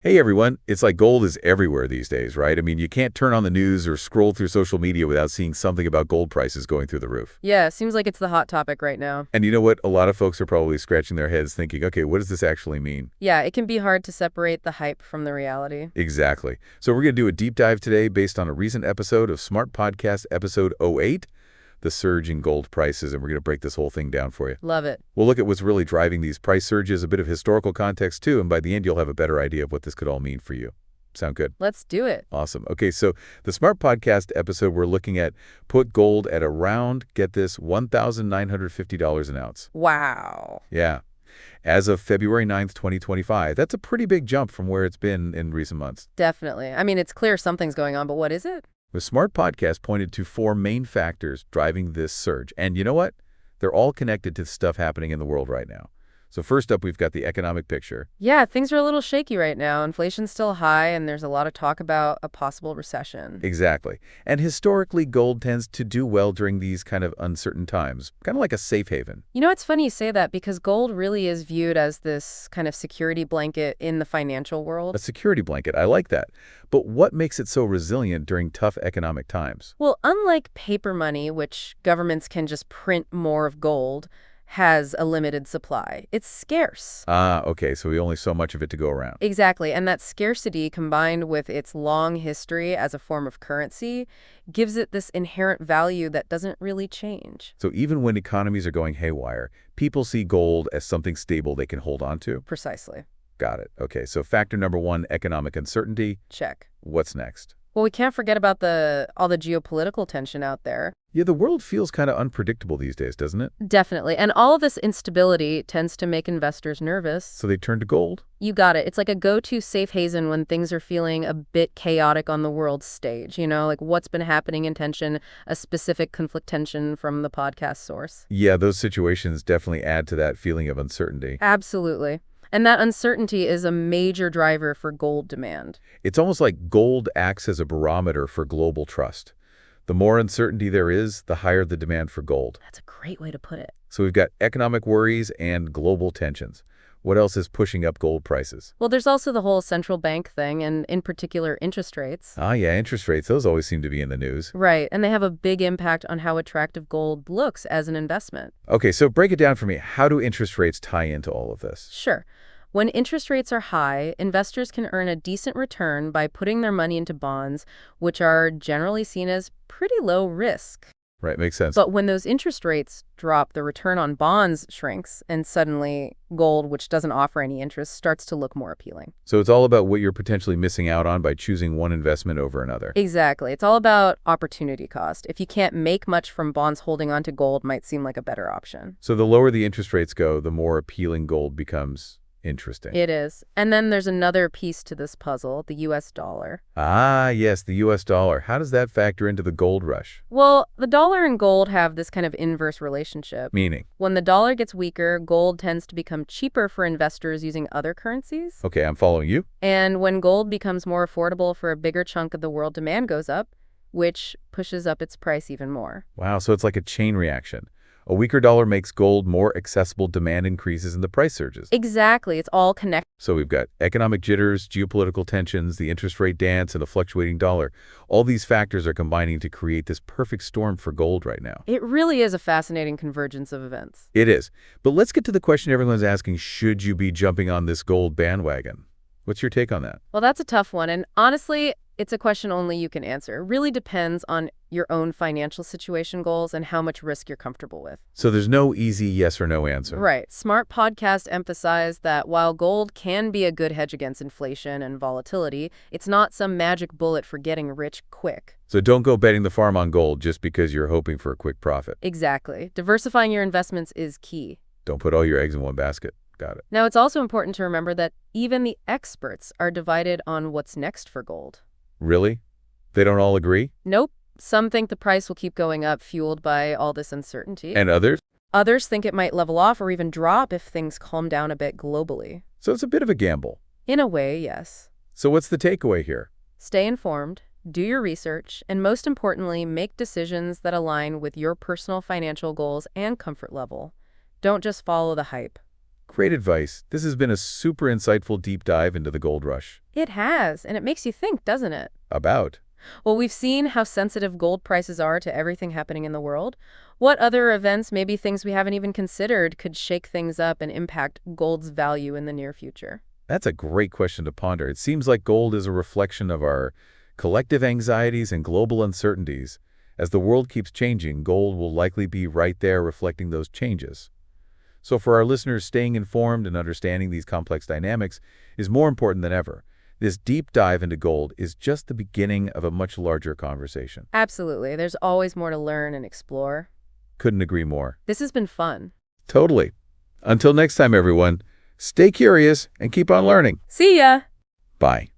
Hey everyone, it's like gold is everywhere these days, right? I mean, you can't turn on the news or scroll through social media without seeing something about gold prices going through the roof. Yeah, seems like it's the hot topic right now. And you know what? A lot of folks are probably scratching their heads thinking, okay, what does this actually mean? Yeah, it can be hard to separate the hype from the reality. Exactly. So we're going to do a deep dive today based on a recent episode of Smartpodcast Episode08, the surge in gold prices, and we're going to break this whole thing down for you. Love it. We'll look at what's really driving these price surges, a bit of historical context too, and by the end you'll have a better idea of what this could all mean for you. Sound good? Let's do it. Awesome. Okay, so the Smart Podcast episode we're looking at put gold at around, get this, $1,950 an ounce. Wow. Yeah. As of February 9th, 2025. That's a pretty big jump from where it's been in recent months. Definitely. I mean, it's clear something's going on, but what is it? The Smart Podcast pointed to four main factors driving this surge. And you know what? They're all connected to stuff happening in the world right now. So first up, we've got the economic picture. Yeah, things are a little shaky right now. Inflation's still high, and there's a lot of talk about a possible recession. Exactly. And historically, gold tends to do well during these kind of uncertain times, kind of like a safe haven. You know, it's funny you say that because gold really is viewed as this kind of security blanket in the financial world. A security blanket, I like that. But what makes it so resilient during tough economic times? Well, unlike paper money, which governments can just print more of gold, has a limited supply. It's scarce. Ah, okay, so we only so much of it to go around. Exactly, and that scarcity combined with its long history as a form of currency gives it this inherent value that doesn't really change. So even when economies are going haywire, people see gold as something stable they can hold on to? Precisely. Got it. Okay, so factor number one, economic uncertainty. Check. What's next? Well, we can't forget about all the geopolitical tension out there. Yeah, the world feels kind of unpredictable these days, doesn't it? Definitely. And all of this instability tends to make investors nervous. So they turn to gold? You got it. It's like a go-to safe haven when things are feeling a bit chaotic on the world stage. You know, like what's been happening in tension, a specific conflict tension from the podcast source. Yeah, those situations definitely add to that feeling of uncertainty. Absolutely. And that uncertainty is a major driver for gold demand. It's almost like gold acts as a barometer for global trust. The more uncertainty there is, the higher the demand for gold. That's a great way to put it. So we've got economic worries and global tensions. What else is pushing up gold prices? Well, there's also the whole central bank thing, and in particular, interest rates. Ah, yeah, interest rates. Those always seem to be in the news. Right, and they have a big impact on how attractive gold looks as an investment. Okay, so break it down for me. How do interest rates tie into all of this? Sure. When interest rates are high, investors can earn a decent return by putting their money into bonds, which are generally seen as pretty low risk. Right, makes sense. But when those interest rates drop, the return on bonds shrinks, and suddenly gold, which doesn't offer any interest, starts to look more appealing. So it's all about what you're potentially missing out on by choosing one investment over another. Exactly. It's all about opportunity cost. If you can't make much from bonds, holding on to gold might seem like a better option. So the lower the interest rates go, the more appealing gold becomes. Interesting. It is. And then there's another piece to this puzzle, the U.S. dollar. Ah, yes, the U.S. dollar. How does that factor into the gold rush? Well, the dollar and gold have this kind of inverse relationship. Meaning? When the dollar gets weaker, gold tends to become cheaper for investors using other currencies. Okay, I'm following you. And when gold becomes more affordable for a bigger chunk of the world, demand goes up, which pushes up its price even more. Wow, so it's like a chain reaction. A weaker dollar makes gold more accessible, demand increases, and the price surges. Exactly. It's all connected. So we've got economic jitters, geopolitical tensions, the interest rate dance, and a fluctuating dollar. All these factors are combining to create this perfect storm for gold right now. It really is a fascinating convergence of events. It is. But let's get to the question everyone's asking, should you be jumping on this gold bandwagon? What's your take on that? Well, that's a tough one. And honestly, it's a question only you can answer. It really depends on your own financial situation goals and how much risk you're comfortable with. So there's no easy yes or no answer. Right. Smartpodcast emphasized that while gold can be a good hedge against inflation and volatility, it's not some magic bullet for getting rich quick. So don't go betting the farm on gold just because you're hoping for a quick profit. Exactly. Diversifying your investments is key. Don't put all your eggs in one basket. Got it. Now, it's also important to remember that even the experts are divided on what's next for gold. Really? They don't all agree? Nope. Some think the price will keep going up, fueled by all this uncertainty. And others? Others think it might level off or even drop if things calm down a bit globally. So it's a bit of a gamble. In a way, yes. So what's the takeaway here? Stay informed, do your research, and most importantly, make decisions that align with your personal financial goals and comfort level. Don't just follow the hype. Great advice. This has been a super insightful deep dive into the gold rush. It has, and it makes you think, doesn't it? About? Well, we've seen how sensitive gold prices are to everything happening in the world. What other events, maybe things we haven't even considered, could shake things up and impact gold's value in the near future? That's a great question to ponder. It seems like gold is a reflection of our collective anxieties and global uncertainties. As the world keeps changing, gold will likely be right there reflecting those changes. So for our listeners, staying informed and understanding these complex dynamics is more important than ever. This deep dive into gold is just the beginning of a much larger conversation. Absolutely. There's always more to learn and explore. Couldn't agree more. This has been fun. Totally. Until next time, everyone, stay curious and keep on learning. See ya! Bye.